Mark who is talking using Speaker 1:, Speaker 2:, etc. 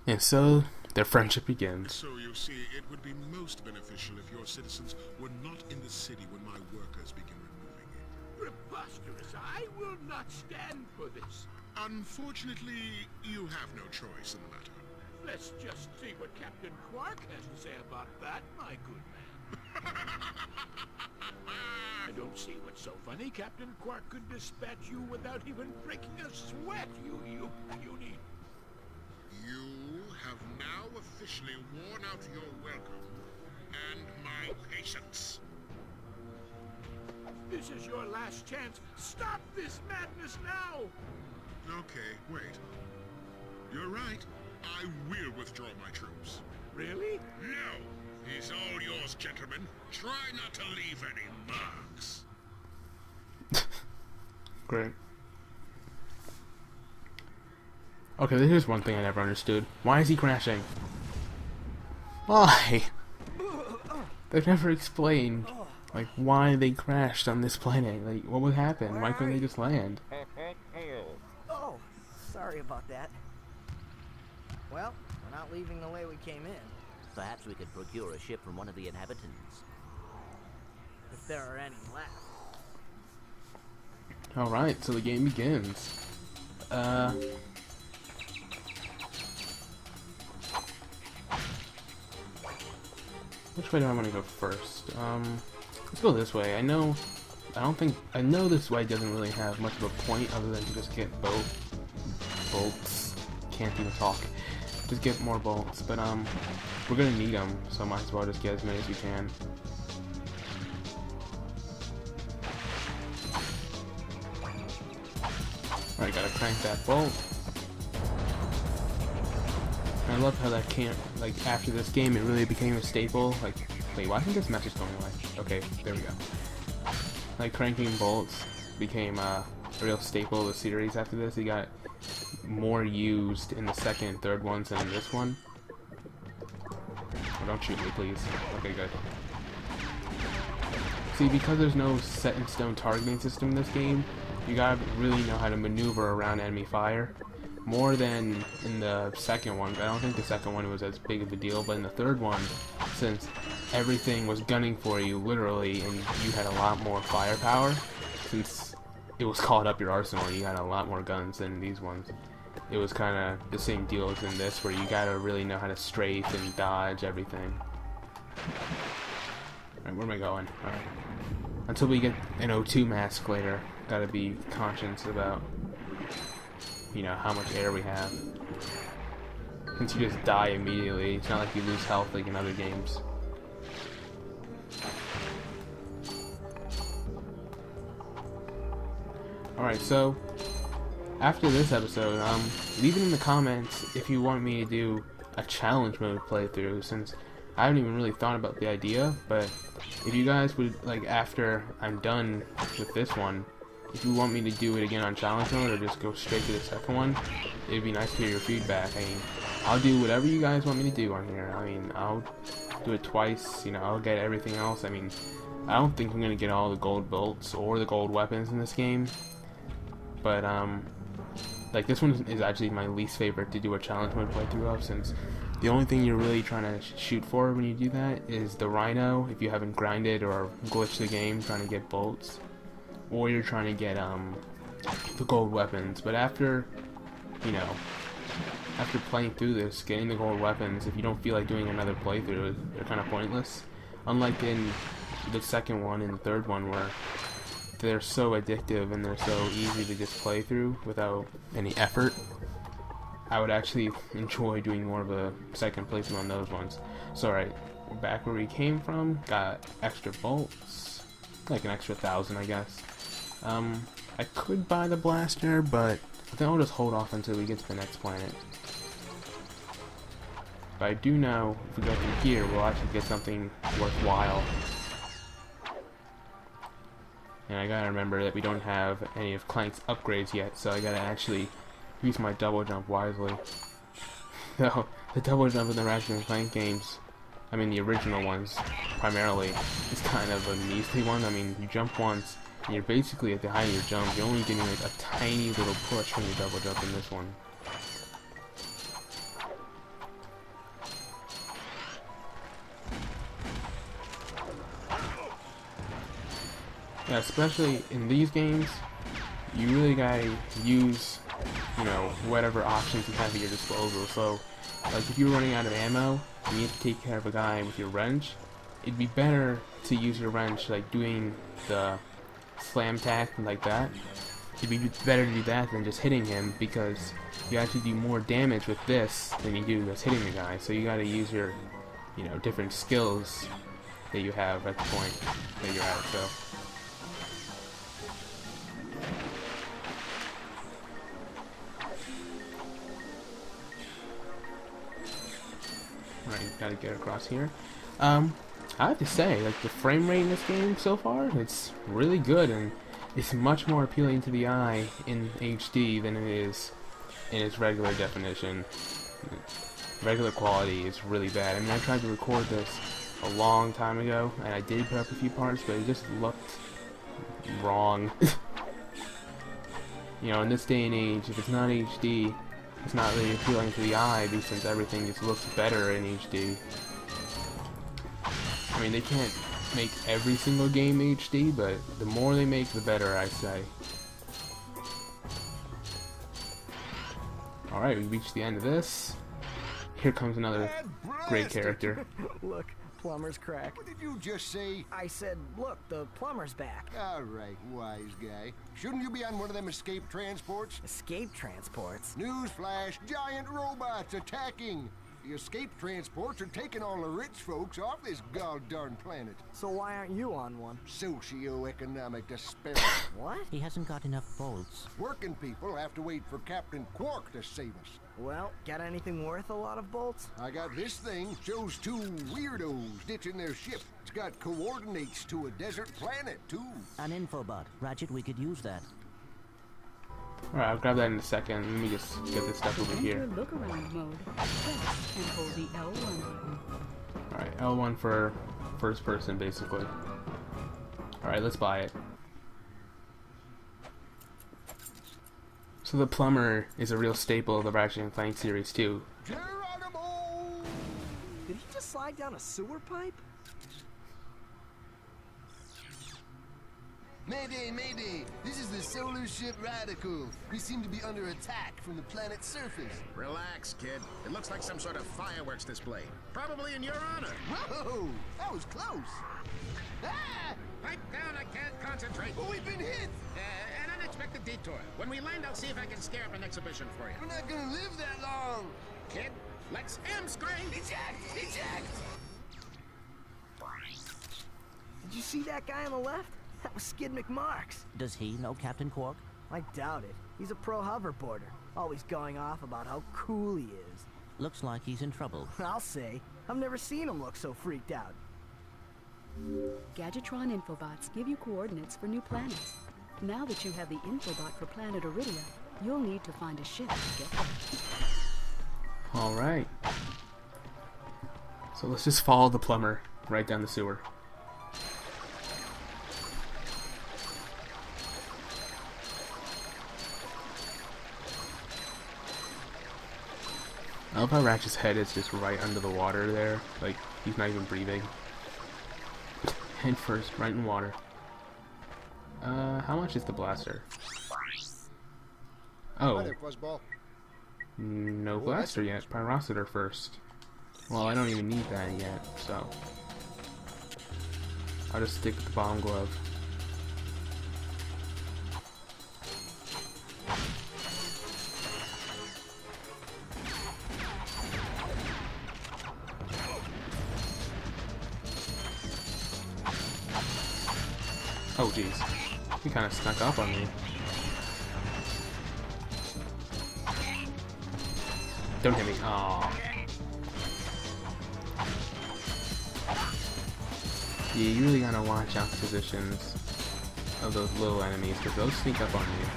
Speaker 1: And so their friendship begins.
Speaker 2: So you see, it would be most beneficial if your citizens were not in the city when my workers begin removing it.
Speaker 3: Preposterous! I will not stand for this.
Speaker 2: Unfortunately, you have no choice in the matter.
Speaker 3: Let's just see what Captain Quark has to say about that, my good man. I don't see what's so funny. Captain Quark could dispatch you without even breaking a sweat, you puny.
Speaker 2: You have now officially worn out your welcome and my patience.
Speaker 3: This is your last chance. Stop this madness now!
Speaker 2: Okay, wait. You're right. I will withdraw my troops.
Speaker 3: Really?
Speaker 2: No! He's all yours, gentlemen. Try not to leave any marks.
Speaker 1: Great. Okay, here's one thing I never understood. Why is he crashing? Why? They've never explained, like, why they crashed on this planet. Like, what would happen? Why couldn't they just land?
Speaker 4: Oh, sorry about that. Well, we're not leaving the way we came in.
Speaker 5: Perhaps we could procure a ship from one of the inhabitants.
Speaker 4: If there are any left.
Speaker 1: Alright, so the game begins. Which way do I want to go first? Let's go this way. I know this way doesn't really have much of a point other than to just get bolts. Can't even talk. Just get more bolts, but we're gonna need them, so might as well just get as many as we can. Alright, gotta crank that bolt. And I love how that can't, like, after this game it really became a staple. Like, wait, why isn't this message going away? Okay, there we go. Like, cranking bolts became a real staple of the series after this. It got more used in the second and third ones than in this one. Oh, don't shoot me, please. Okay, good. See, because there's no set-in-stone targeting system in this game, you gotta really know how to maneuver around enemy fire. More than in the second one. I don't think the second one was as big of a deal, but in the third one, since everything was gunning for you, literally, and you had a lot more firepower, since it was called up your arsenal, you had a lot more guns than these ones. It was kind of the same deal as in this, where you gotta really know how to strafe and dodge everything. Alright, where am I going? Alright. Until we get an O2 mask later, gotta be conscious about, you know, how much air we have. Since you just die immediately, it's not like you lose health like in other games. Alright, so after this episode, leave it in the comments if you want me to do a challenge mode playthrough, since I haven't even really thought about the idea, but if you guys would, like, after I'm done with this one, if you want me to do it again on challenge mode or just go straight to the second one, it'd be nice to hear your feedback. I mean, I'll do whatever you guys want me to do on here. I mean, I'll do it twice, you know, I'll get everything else. I mean, I don't think I'm gonna get all the gold bolts or the gold weapons in this game, but, like, this one is actually my least favorite to do a challenge mode playthrough of, since the only thing you're really trying to shoot for when you do that is the rhino, if you haven't grinded or glitched the game trying to get bolts, or you're trying to get the gold weapons. But after, you know, after playing through this, getting the gold weapons, if you don't feel like doing another playthrough, they're kind of pointless. Unlike in the second one and the third one, where they're so addictive and they're so easy to just play through without any effort. I would actually enjoy doing more of a second playthrough on those ones. So alright, we're back where we came from. Got extra bolts, like an extra 1,000 I guess. I could buy the blaster, but then I'll just hold off until we get to the next planet. But I do know if we go through here, we'll actually get something worthwhile. And I gotta remember that we don't have any of Clank's upgrades yet, so I gotta actually use my double jump wisely. Though, the double jump in the Ratchet and Clank games, I mean the original ones, primarily, is kind of a measly one. I mean, you jump once, and you're basically at the height of your jump, you're only getting like a tiny little push when you double jump in this one. Yeah, especially in these games, you really gotta use, you know, whatever options you have at your disposal. So, like if you're running out of ammo and you need to take care of a guy with your wrench, it'd be better to use your wrench, like doing the slam tack like that. It'd be better to do that than just hitting him, because you actually do more damage with this than you do just hitting the guy. So you gotta use your, you know, different skills that you have at the point that you're at. So. Right, gotta get across here. I have to say, like, the frame rate in this game so far, it's really good, and it's much more appealing to the eye in HD than it is in its regular definition. Regular quality is really bad. I mean, I tried to record this a long time ago, and I did put up a few parts, but it just looked wrong. You know, in this day and age, if it's not HD, it's not really appealing to the eye, since everything just looks better in HD. I mean, they can't make every single game HD, but the more they make, the better, I say. Alright, we reached the end of this. Here comes another great character.
Speaker 4: Look, Plumber's crack.
Speaker 6: What did you just say?
Speaker 4: I said, look, the plumber's back.
Speaker 6: All right, wise guy. Shouldn't you be on one of them escape transports?
Speaker 4: Escape transports?
Speaker 6: Newsflash, giant robots attacking. The escape transports are taking all the rich folks off this god-darn planet.
Speaker 4: So why aren't you on one?
Speaker 6: Socioeconomic despair.
Speaker 4: What?
Speaker 5: He hasn't got enough bolts.
Speaker 6: Working people have to wait for Captain Quark to save us.
Speaker 4: Well, got anything worth a lot of bolts?
Speaker 6: I got this thing. Shows two weirdos ditching their ship. It's got coordinates to a desert planet, too.
Speaker 5: An infobot. Ratchet, we could use that.
Speaker 1: Alright, I'll grab that in a second. Let me just get this stuff over here.
Speaker 7: Enter look around mode. Press and hold the L1 button.
Speaker 1: Alright, L1 for first person, basically. Alright, let's buy it. So the plumber is a real staple of the Ratchet and Clank series too.
Speaker 6: Geronimo!
Speaker 4: Did he just slide down a sewer pipe?
Speaker 8: Mayday, mayday! This is the solar ship Radical. We seem to be under attack from the planet's surface.
Speaker 2: Relax, kid. It looks like some sort of fireworks display. Probably in your honor.
Speaker 8: Whoa! That was close! Ah!
Speaker 2: Pipe down, I can't concentrate.
Speaker 8: Oh, we've been hit!
Speaker 2: An unexpected detour. When we land, I'll see if I can scare up an exhibition for you.
Speaker 8: We're not gonna live that long!
Speaker 2: Kid, let's M-screen!
Speaker 8: Eject! Eject!
Speaker 4: Did you see that guy on the left? That was Skid McMarks.
Speaker 5: Does he know Captain Quark?
Speaker 4: I doubt it. He's a pro hoverboarder, always going off about how cool he is.
Speaker 5: Looks like he's in trouble.
Speaker 4: I'll say, I've never seen him look so freaked out.
Speaker 7: Gadgetron infobots give you coordinates for new planets. Now that you have the infobot for planet Iridia, you'll need to find a ship to get there.
Speaker 1: Alright. So let's just follow the plumber right down the sewer. I love how Ratchet's head is just right under the water there. Like, he's not even breathing. Head first, right in water. How much is the blaster? Oh.
Speaker 6: Hi there, Fuzzball.
Speaker 1: No blaster yet. Pyrocitor first. Well, I don't even need that yet, so. I'll just stick with the bomb glove. Oh jeez, he kind of snuck up on me. Don't hit me. Aww. Yeah, you really gotta watch out the positions of those little enemies, because those sneak up on you.